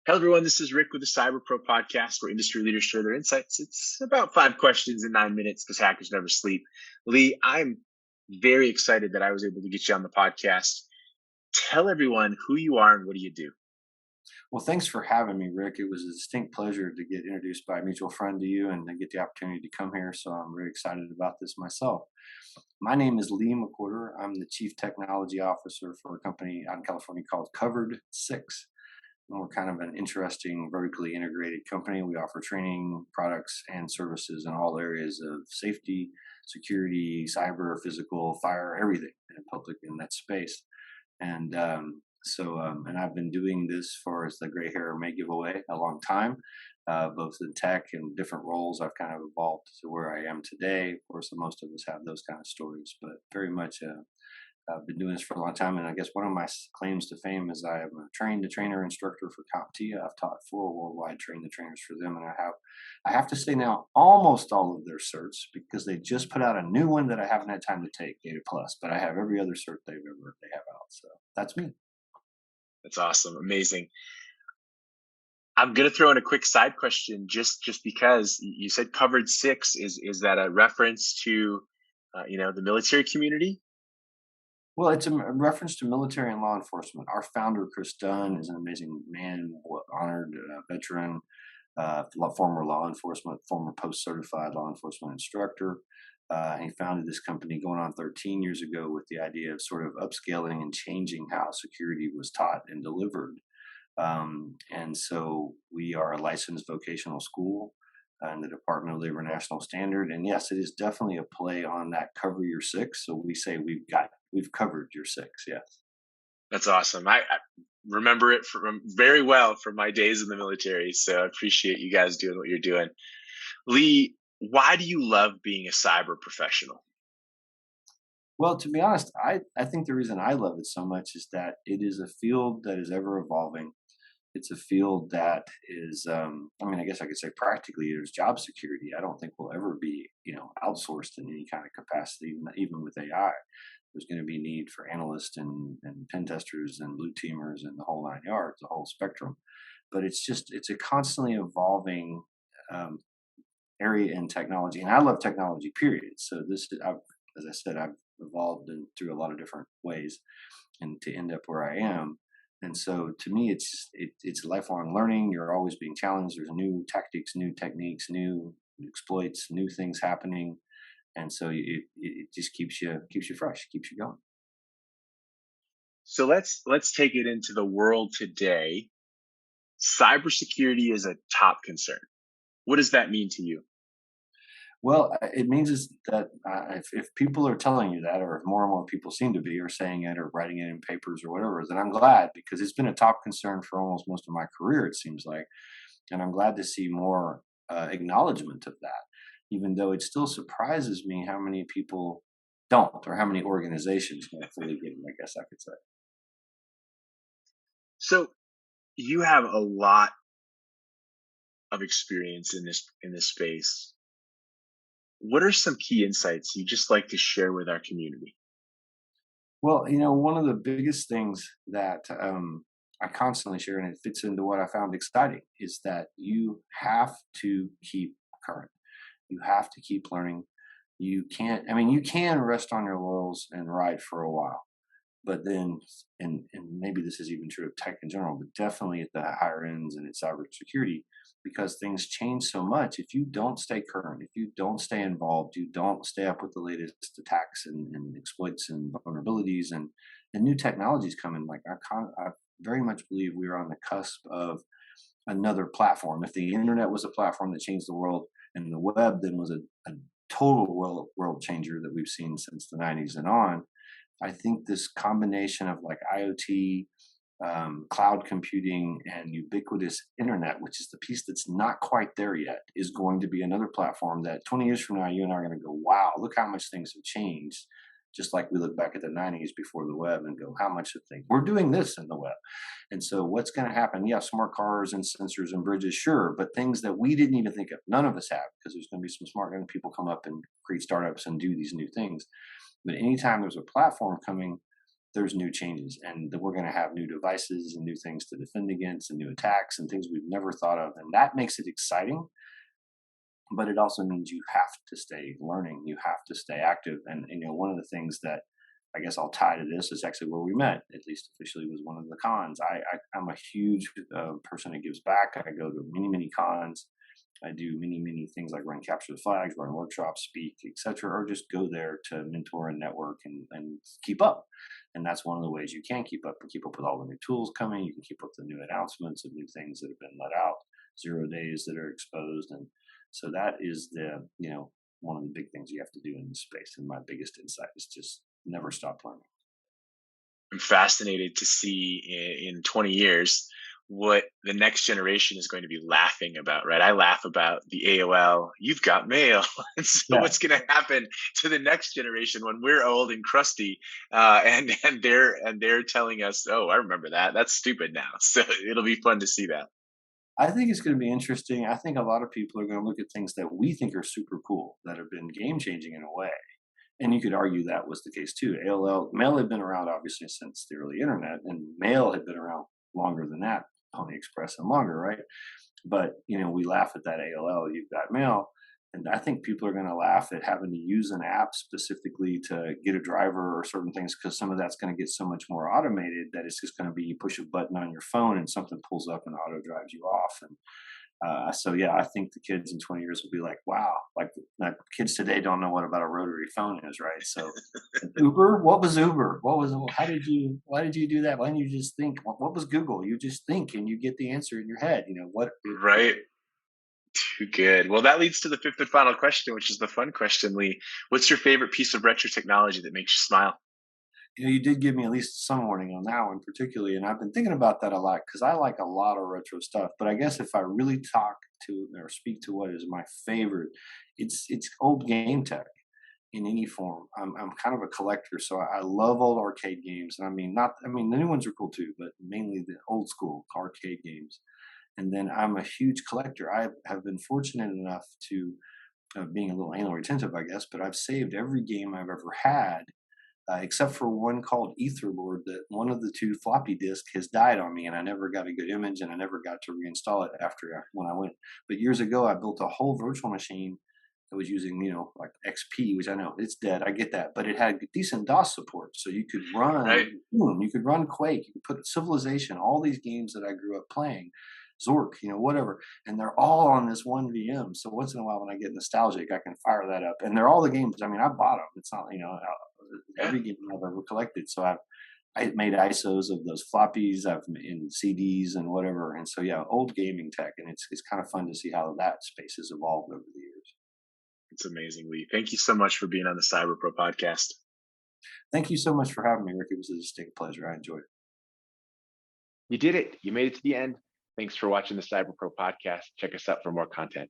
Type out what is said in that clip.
Hello, everyone. This is Rick with the Cyber Pro podcast, where industry leaders share their insights. It's about 5 questions in 9 minutes because hackers never sleep. Lee, I'm very excited that I was able to get you on the podcast. Tell everyone who you are and what do you do. Well, thanks for having me, Rick. It was a distinct pleasure to get introduced by a mutual friend to you and to get the opportunity to come here. So I'm very excited about this myself. My name is Lee McWhorter. I'm the Chief Technology Officer for a company out in California called Covered Six. And we're kind of an interesting, vertically integrated company. We offer training, products, and services in all areas of safety, security, cyber, physical, fire, everything in public in that space. And I've been doing this for, as the gray hair may give away, a long time, both in tech and different roles. I've kind of evolved to where I am today. Of course, most of us have those kind of stories, but very much I've been doing this for a long time. And I guess one of my claims to fame is I am a train-the-trainer instructor for CompTIA. I've taught 4 worldwide train-the-trainers for them, and I have to say now, almost all of their certs because they just put out a new one that I haven't had time to take, Data Plus. But I have every other cert they have out. So that's me. That's awesome. Amazing. I'm going to throw in a quick side question just because you said covered six. Is that a reference to, the military community? Well, it's a reference to military and law enforcement. Our founder, Chris Dunn, is an amazing man, honored veteran, former law enforcement, former post-certified law enforcement instructor. He founded this company going on 13 years ago with the idea of sort of upscaling and changing how security was taught and delivered. And so we are a licensed vocational school in the Department of Labor National Standard. And yes, it is definitely a play on that cover your six. So we say we've covered your six. Yes. That's awesome. I remember it from very well from my days in the military. So I appreciate you guys doing what you're doing. Lee, why do you love being a cyber professional? Well, to be honest, I think the reason I love it so much is that it is a field that is ever evolving. It's a field that is, I guess I could say practically there's job security. I don't think will ever be, outsourced in any kind of capacity, even with AI. There's going to be need for analysts and pen testers and blue teamers and the whole 9 yards, the whole spectrum. But it's a constantly evolving um, area in technology, and I love technology. Period. So as I said, I've evolved through a lot of different ways, and to end up where I am. And so to me, it's lifelong learning. You're always being challenged. There's new tactics, new techniques, new exploits, new things happening, and so it just keeps you fresh, keeps you going. So let's take it into the world today. Cybersecurity is a top concern. What does that mean to you? Well, it means is that if people are telling you that, or if more and more people seem to be, or saying it, or writing it in papers, or whatever, then I'm glad because it's been a top concern for almost most of my career. It seems like, and I'm glad to see more acknowledgement of that. Even though it still surprises me how many people don't, or how many organizations don't fully get it. I guess I could say. So you have a lot of experience in this space. What are some key insights you just like to share with our community? Well, one of the biggest things that I constantly share, and it fits into what I found exciting, is that you have to keep current. You have to keep learning. You can rest on your laurels and ride for a while, but then, and maybe this is even true of tech in general, but definitely at the higher ends and in cybersecurity, because things change so much. If you don't stay current, if you don't stay involved, you don't stay up with the latest attacks and exploits and vulnerabilities and new technologies coming. Like I very much believe we are on the cusp of another platform. If the internet was a platform that changed the world, and the web then was a total world changer that we've seen since the 90s and on, I think this combination of like IoT, cloud computing, and ubiquitous internet, which is the piece that's not quite there yet, is going to be another platform that 20 years from now, you and I are going to go, wow, look how much things have changed. Just like we look back at the 90s before the web and go, how much have things? We're doing this in the web. And so what's going to happen? Yeah, smart cars and sensors and bridges, sure, but things that we didn't even think of, none of us have, because there's going to be some smart young people come up and create startups and do these new things. But anytime there's a platform coming there's new changes, and that we're going to have new devices and new things to defend against, and new attacks and things we've never thought of, and that makes it exciting. But it also means you have to stay learning, you have to stay active, and one of the things that I guess I'll tie to this is actually where we met, at least officially, was one of the cons. I'm a huge person that gives back. I go to many cons. I do many things like run capture the flags, run workshops, speak, etc., or just go there to mentor and network and keep up. And that's one of the ways you can keep up and keep up with all the new tools coming. You can keep up with the new announcements of new things that have been let out, 0 days that are exposed, and so that is one of the big things you have to do in this space. And my biggest insight is just never stop learning. I'm fascinated to see in 20 years what the next generation is going to be laughing about, right? I laugh about the AOL, you've got mail. And so Yeah, what's going to happen to the next generation when we're old and crusty, and they're telling us, oh, I remember that. That's stupid now. So it'll be fun to see that. I think it's going to be interesting. I think a lot of people are going to look at things that we think are super cool that have been game changing in a way. And you could argue that was the case too. AOL, mail had been around obviously since the early internet, and mail had been around longer than that, Pony Express and longer, right? But we laugh at that AOL, you've got mail, and I think people are going to laugh at having to use an app specifically to get a driver or certain things, because some of that's going to get so much more automated that it's just going to be you push a button on your phone and something pulls up and auto drives you off. And so yeah, I think the kids in 20 years will be like, wow, like kids today don't know what about a rotary phone is, right? So Uber, what was Uber? Why did you do that? Why didn't you just think? What was Google? You just think and you get the answer in your head. Right. Too good. Well, that leads to the fifth and final question, which is the fun question, Lee. What's your favorite piece of retro technology that makes you smile? You did give me at least some warning on that one particularly, and I've been thinking about that a lot because I like a lot of retro stuff. But I guess if I really talk to or speak to what is my favorite, it's old game tech in any form. I'm kind of a collector, so I love old arcade games. And I mean, not I mean the new ones are cool too, but mainly the old school arcade games. And then I'm a huge collector. I have been fortunate enough to being a little anal retentive, I guess, but I've saved every game I've ever had except for one called Etherlord, that one of the two floppy disks has died on me, and I never got a good image, and I never got to reinstall it when I went. But years ago, I built a whole virtual machine that was using, like XP, which I know it's dead. I get that, but it had decent DOS support, so you could run Right. Doom, you could run Quake, you could put Civilization, all these games that I grew up playing. Zork, whatever, and they're all on this one VM. So once in a while, when I get nostalgic, I can fire that up, and they're all the games. I mean, I bought them. It's not, Yeah. every game I've ever collected. So I made ISOs of those floppies. I've in CDs and whatever. And so yeah, old gaming tech, and it's kind of fun to see how that space has evolved over the years. It's amazing, Lee. Thank you so much for being on the Cyber Pro podcast. Thank you so much for having me, Rick. It was a distinct pleasure. I enjoyed it. You did it. You made it to the end. Thanks for watching the Cyber Pro podcast. Check us out for more content.